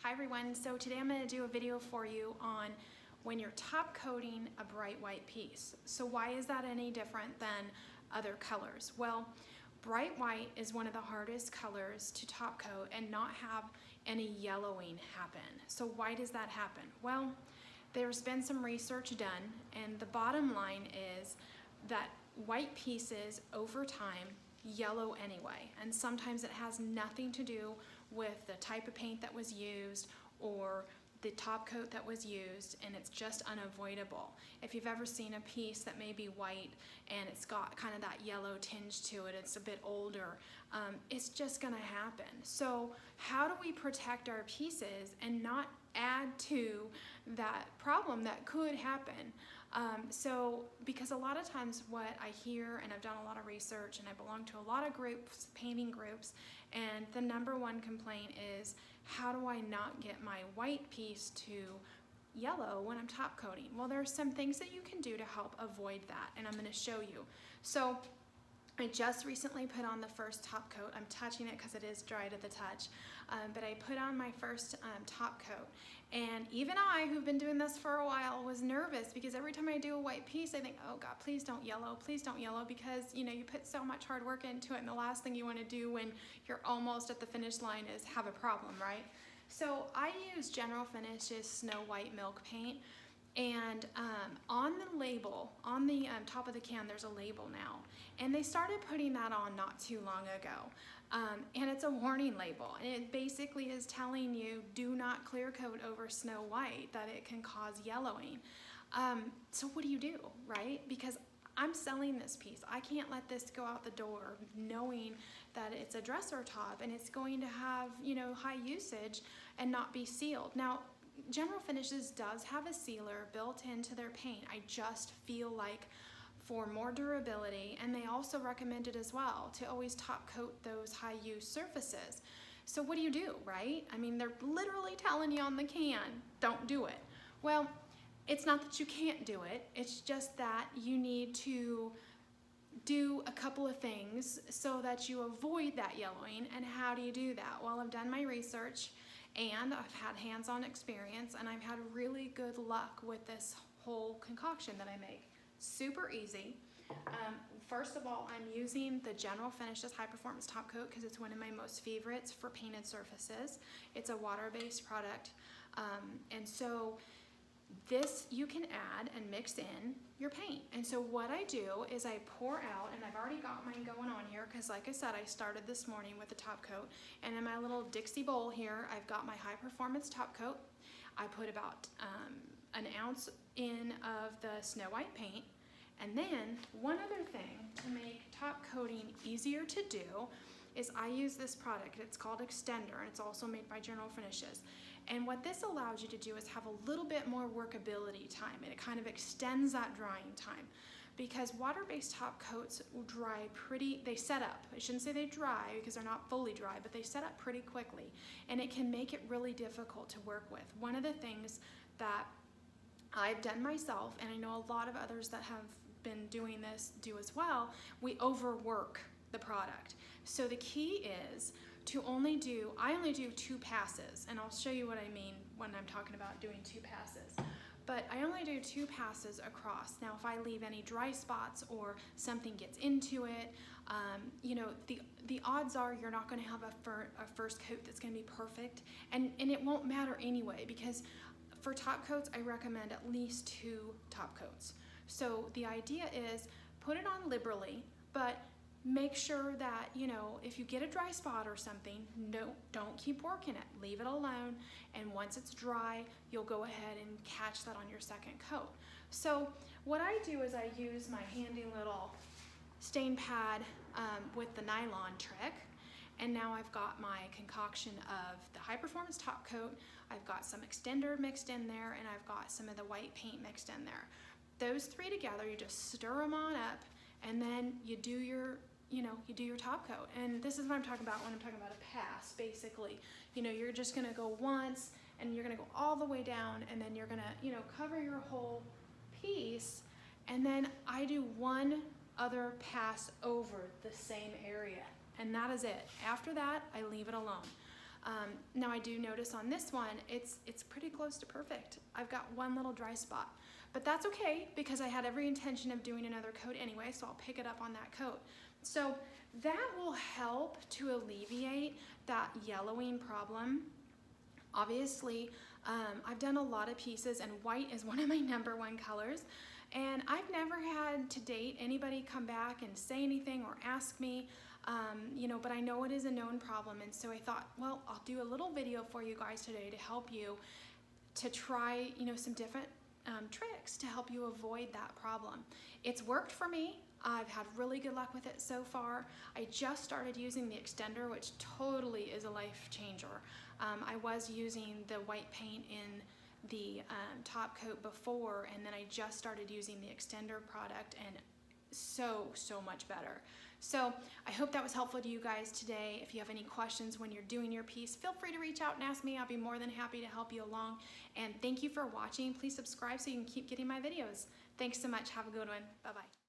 Hi everyone, so today I'm going to do a video for you on when you're top coating a bright white piece. So why is that any different than other colors? Well, bright white is one of the hardest colors to top coat and not have any yellowing happen. So why does that happen? Well, there's been some research done, and the bottom line is that white pieces over time yellow anyway, and sometimes it has nothing to do with the type of paint that was used or the top coat that was used, and it's just unavoidable. If you've ever seen a piece that may be white and it's got kind of that yellow tinge to it, it's a bit older, it's just gonna happen. So how do we protect our pieces and not add to that problem that could happen? Because a lot of times what I hear, and I've done a lot of research and I belong to a lot of groups, painting groups, and the number one complaint is, how do I not get my white piece to yellow when I'm top coating? Well, there are some things that you can do to help avoid that, and I'm going to show you. So I just recently put on the first top coat. I'm touching it because it is dry to the touch, but I put on my first top coat, and even I, who've been doing this for a while, was nervous because every time I do a white piece I think, oh God, please don't yellow, because you know, you put so much hard work into it, and the last thing you want to do when you're almost at the finish line is have a problem, right? So I use General Finishes Snow White Milk Paint, and on the label, on the top of the can, there's a label now, and they started putting that on not too long ago, and it's a warning label, and it basically is telling you, do not clear coat over Snow White, that it can cause yellowing. So what do you do, right? Because I'm selling this piece. I can't let this go out the door knowing that it's a dresser top and it's going to have, you know, high usage and not be sealed. Now, General Finishes does have a sealer built into their paint. I just feel like for more durability, and they also recommend it as well, to always top coat those high use surfaces. So what do, right? I mean, they're literally telling you on the can, don't do it. Well, it's not that you can't do it, it's just that you need to do a couple of things so that you avoid that yellowing. And how do you do that? Well, I've done my research and I've had hands-on experience, and I've had really good luck with this whole concoction that I make. Super easy. First of all, I'm using the General Finishes High Performance Top Coat because it's one of my most favorites for painted surfaces. It's a water-based product, and so this you can add and mix in your paint. And so what I do is I pour out, and I've already got mine going on here because, like I said, I started this morning with the top coat, and in my little Dixie bowl here I've got my high performance top coat. I put about an ounce in of the Snow White paint. And then one other thing to make top coating easier to do is I use this product. It's called Extender, and it's also made by General Finishes. And what this allows you to do is have a little bit more workability time, and it kind of extends that drying time, because water-based top coats dry they set up. I shouldn't say they dry because they're not fully dry, but they set up pretty quickly, and it can make it really difficult to work with. One of the things that I've done myself, and I know a lot of others that have been doing this do as well, we overwork the product. So the key is to I only do 2 passes, and I'll show you what I mean when I'm talking about doing 2 passes. But I only do 2 passes across. Now, if I leave any dry spots or something gets into it, you know, the odds are you're not going to have a first coat that's going to be perfect, and it won't matter anyway, because for top coats, I recommend at least 2 top coats. So the idea is put it on liberally, but make sure that, you know, if you get a dry spot or something, don't keep working it. Leave it alone, and once it's dry, you'll go ahead and catch that on your second coat. So what I do is I use my handy little stain pad with the nylon trick. And now I've got my concoction of the high performance top coat, I've got some extender mixed in there, and I've got some of the white paint mixed in there. Those 3 together, you just stir them on up, and then you do your top coat. And this is what I'm talking about when I'm talking about a pass, basically. You know, you're just gonna go once, and you're gonna go all the way down, and then you're gonna, you know, cover your whole piece, and then I do one other pass over the same area. And that is it. After that, I leave it alone. Now I do notice on this one, it's pretty close to perfect. I've got one little dry spot, but that's okay because I had every intention of doing another coat anyway, so I'll pick it up on that coat. So that will help to alleviate that yellowing problem. Obviously, I've done a lot of pieces and white is one of my #1 colors, and I've never had to date anybody come back and say anything or ask me, you know, but I know it is a known problem, and so I thought, well, I'll do a little video for you guys today to help you to try, you know, some different tricks to help you avoid that problem. It's worked for me. I've had really good luck with it so far. I just started using the extender, which totally is a life changer. I was using the white paint in the top coat before, and then I just started using the extender product, and so much better. So I hope that was helpful to you guys today. If you have any questions when you're doing your piece, feel free to reach out and ask me. I'll be more than happy to help you along. And thank you for watching. Please subscribe so you can keep getting my videos. Thanks so much. Have a good one. Bye-bye.